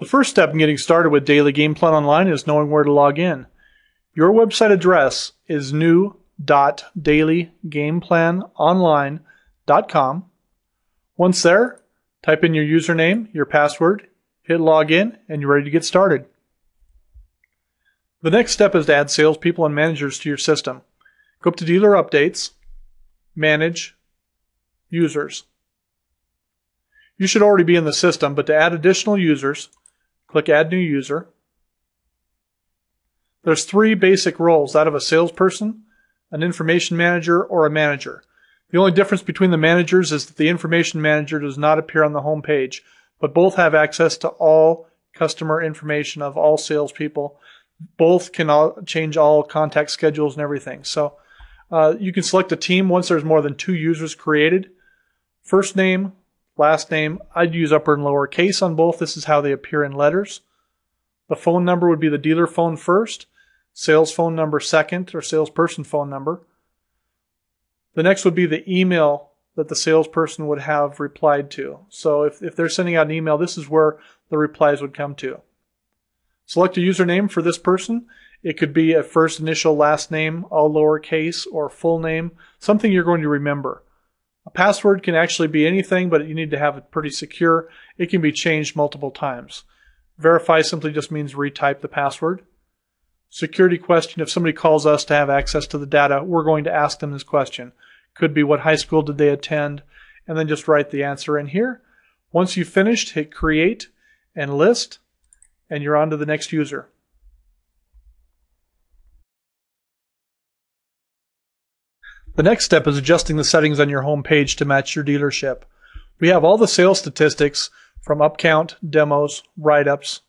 The first step in getting started with Daily Gameplan Online is knowing where to log in. Your website address is new.dailygameplanonline.com. Once there, type in your username, your password, hit login, and you're ready to get started. The next step is to add salespeople and managers to your system. Go up to Dealer Updates, Manage, Users. You should already be in the system, but to add additional users, click Add New User. There's three basic roles, that of a salesperson, an information manager, or a manager. The only difference between the managers is that the information manager does not appear on the home page, but both have access to all customer information of all salespeople. Both can change all contact schedules and everything. So you can select a team once there's more than 2 users created. First name, last name, I'd use upper and lower case on both. This is how they appear in letters. The phone number would be the dealer phone first, sales phone number second, or salesperson phone number. The next would be the email that the salesperson would have replied to. So if they're sending out an email, this is where the replies would come to. Select a username for this person. It could be a first initial, last name, all lowercase, or full name, something you're going to remember. A password can actually be anything, but you need to have it pretty secure. It can be changed multiple times. Verify simply just means retype the password. Security question, if somebody calls us to have access to the data, we're going to ask them this question. Could be what high school did they attend, and then just write the answer in here. Once you've finished, hit Create and List, and you're on to the next user. The next step is adjusting the settings on your home page to match your dealership. We have all the sales statistics from upcount, demos, write-ups,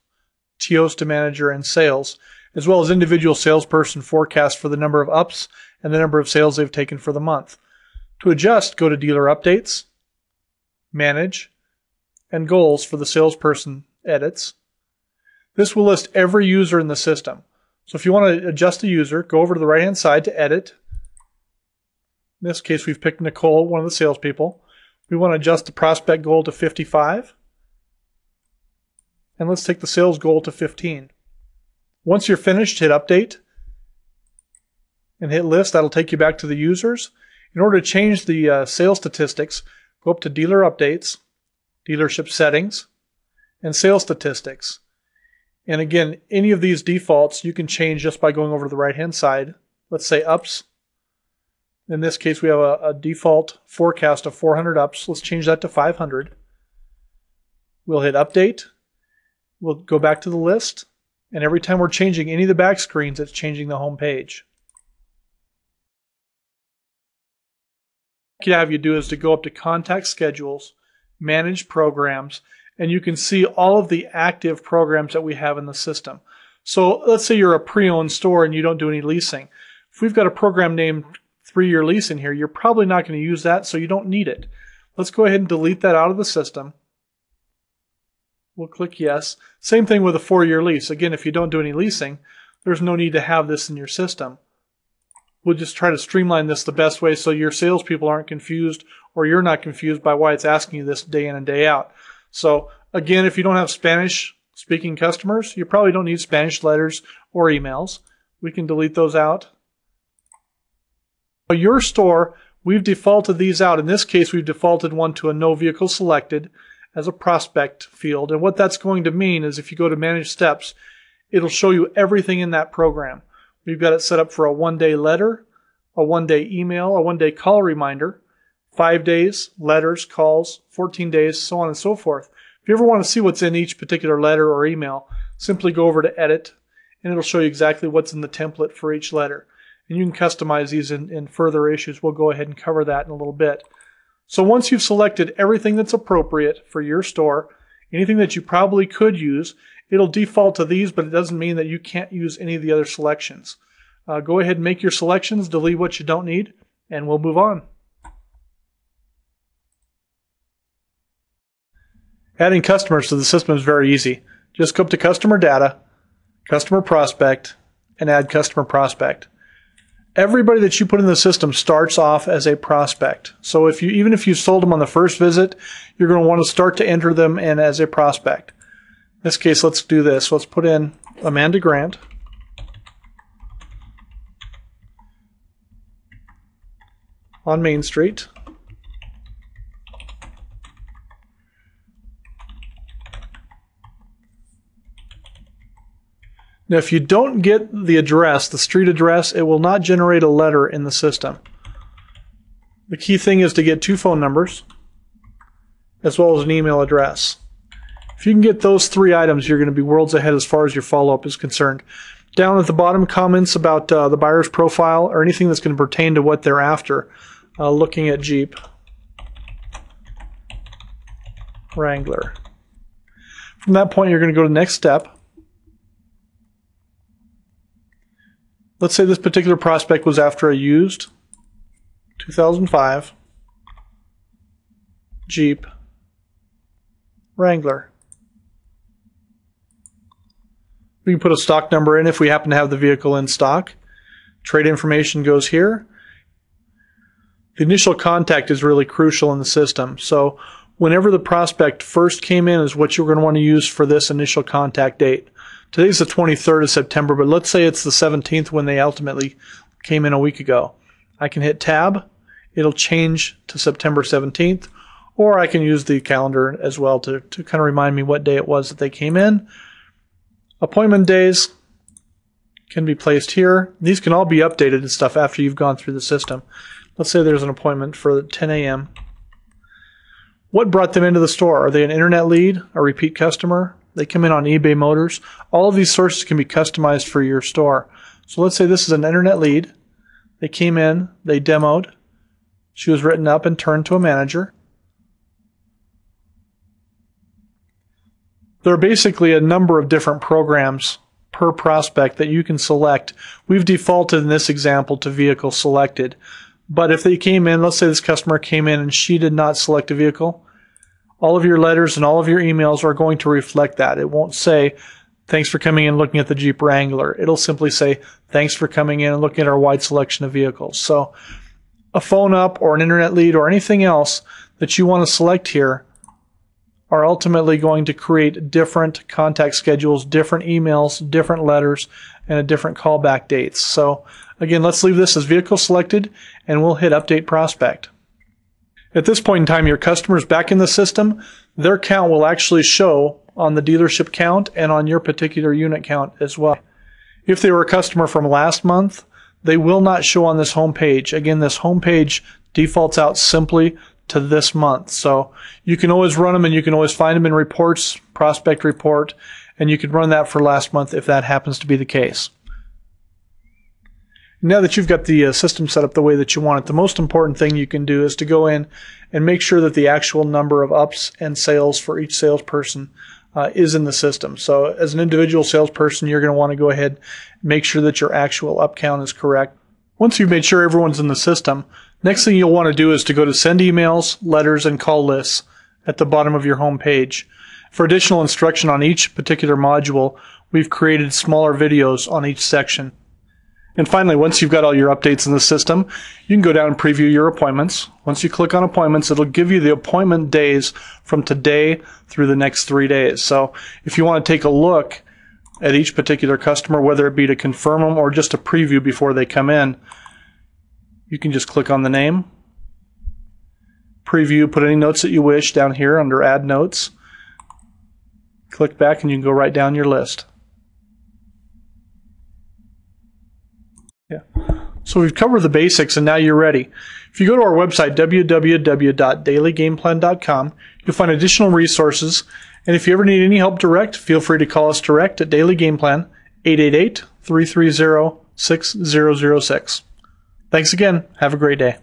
TOs to manager, and sales, as well as individual salesperson forecasts for the number of ups and the number of sales they've taken for the month. To adjust, go to Dealer Updates, Manage, and Goals for the salesperson edits. This will list every user in the system. So if you want to adjust a user, go over to the right-hand side to Edit. In this case, we've picked Nicole, one of the salespeople. We want to adjust the prospect goal to 55. And let's take the sales goal to 15. Once you're finished, hit Update and hit List. That'll take you back to the users. In order to change the sales statistics, go up to Dealer Updates, Dealership Settings, and Sales Statistics. And again, any of these defaults you can change just by going over to the right-hand side. Let's say ups. In this case, we have a default forecast of 400 ups. Let's change that to 500. We'll hit Update. We'll go back to the list. And every time we're changing any of the back screens, it's changing the home page. What I'd have you do is to go up to Contact Schedules, Manage Programs, and you can see all of the active programs that we have in the system. So let's say you're a pre-owned store and you don't do any leasing. If we've got a program named 3-year lease in here, you're probably not going to use that, so you don't need it. Let's go ahead and delete that out of the system. We'll click Yes. Same thing with a 4-year lease. Again, if you don't do any leasing, there's no need to have this in your system. We'll just try to streamline this the best way so your salespeople aren't confused, or you're not confused by why it's asking you this day in and day out. So again, if you don't have Spanish-speaking customers, you probably don't need Spanish letters or emails. We can delete those out. Your store, we've defaulted these out. In this case, we've defaulted one to a no vehicle selected as a prospect field. And what that's going to mean is if you go to Manage Steps, it'll show you everything in that program. We've got it set up for a 1-day letter, a 1-day email, a 1-day call reminder, 5 days, letters, calls, 14 days, so on and so forth. If you ever want to see what's in each particular letter or email, simply go over to Edit, and it'll show you exactly what's in the template for each letter. And you can customize these in further issues. We'll go ahead and cover that in a little bit. So once you've selected everything that's appropriate for your store, anything that you probably could use, it'll default to these, but it doesn't mean that you can't use any of the other selections. Go ahead and make your selections, delete what you don't need, and we'll move on. Adding customers to the system is very easy. Just go up to Customer Data, Customer Prospect, and add Customer Prospect. Everybody that you put in the system starts off as a prospect. So even if you sold them on the first visit, you're going to want to start to enter them in as a prospect. this case, let's do this. Let's put in Amanda Grant. On Main Street. Now, if you don't get the address, the street address, it will not generate a letter in the system. The key thing is to get 2 phone numbers as well as an email address. If you can get those 3 items, you're going to be worlds ahead as far as your follow-up is concerned. Down at the bottom, comments about the buyer's profile or anything that's going to pertain to what they're after. Looking at Jeep Wrangler. From that point, you're going to go to the next step. Let's say this particular prospect was after a used 2005 Jeep Wrangler. We can put a stock number in if we happen to have the vehicle in stock. Trade information goes here. The initial contact is really crucial in the system. So whenever the prospect first came in is what you're going to want to use for this initial contact date. Today's the 23rd of September, but let's say it's the 17th when they ultimately came in a week ago. I can hit tab. It'll change to September 17th, or I can use the calendar as well to kind of remind me what day it was that they came in. Appointment days can be placed here. These can all be updated and stuff after you've gone through the system. Let's say there's an appointment for 10 a.m. What brought them into the store? Are they an internet lead, a repeat customer? They come in on eBay Motors. All of these sources can be customized for your store. So let's say this is an internet lead. They came in, they demoed. She was written up and turned to a manager. There are basically a number of different programs per prospect that you can select. We've defaulted in this example to vehicle selected. But if they came in, let's say this customer came in and she did not select a vehicle, all of your letters and all of your emails are going to reflect that. It won't say, thanks for coming in and looking at the Jeep Wrangler. It'll simply say, thanks for coming in and looking at our wide selection of vehicles. So a phone up or an internet lead or anything else that you want to select here are ultimately going to create different contact schedules, different emails, different letters, and a different callback dates. So again, let's leave this as vehicle selected and we'll hit update prospect. At this point in time, your customer's back in the system. Their count will actually show on the dealership count and on your particular unit count as well. If they were a customer from last month, they will not show on this home page. Again, this home page defaults out simply to this month. So you can always run them and you can always find them in reports, prospect report, and you can run that for last month if that happens to be the case. Now that you've got the system set up the way that you want it, the most important thing you can do is to go in and make sure that the actual number of ups and sales for each salesperson is in the system. So as an individual salesperson, you're going to want to go ahead and make sure that your actual up count is correct. Once you've made sure everyone's in the system, next thing you'll want to do is to go to send emails, letters, and call lists at the bottom of your home page. For additional instruction on each particular module, we've created smaller videos on each section. And finally, once you've got all your updates in the system, you can go down and preview your appointments. Once you click on appointments, it'll give you the appointment days from today through the next 3 days. So if you want to take a look at each particular customer, whether it be to confirm them or just a preview before they come in, you can just click on the name, preview, put any notes that you wish down here under Add Notes. Click back and you can go right down your list. Yeah. So we've covered the basics and now you're ready. If you go to our website, www.dailygameplan.com, you'll find additional resources. And if you ever need any help direct, feel free to call us direct at Daily Gameplan, 888-330-6006. Thanks again. Have a great day.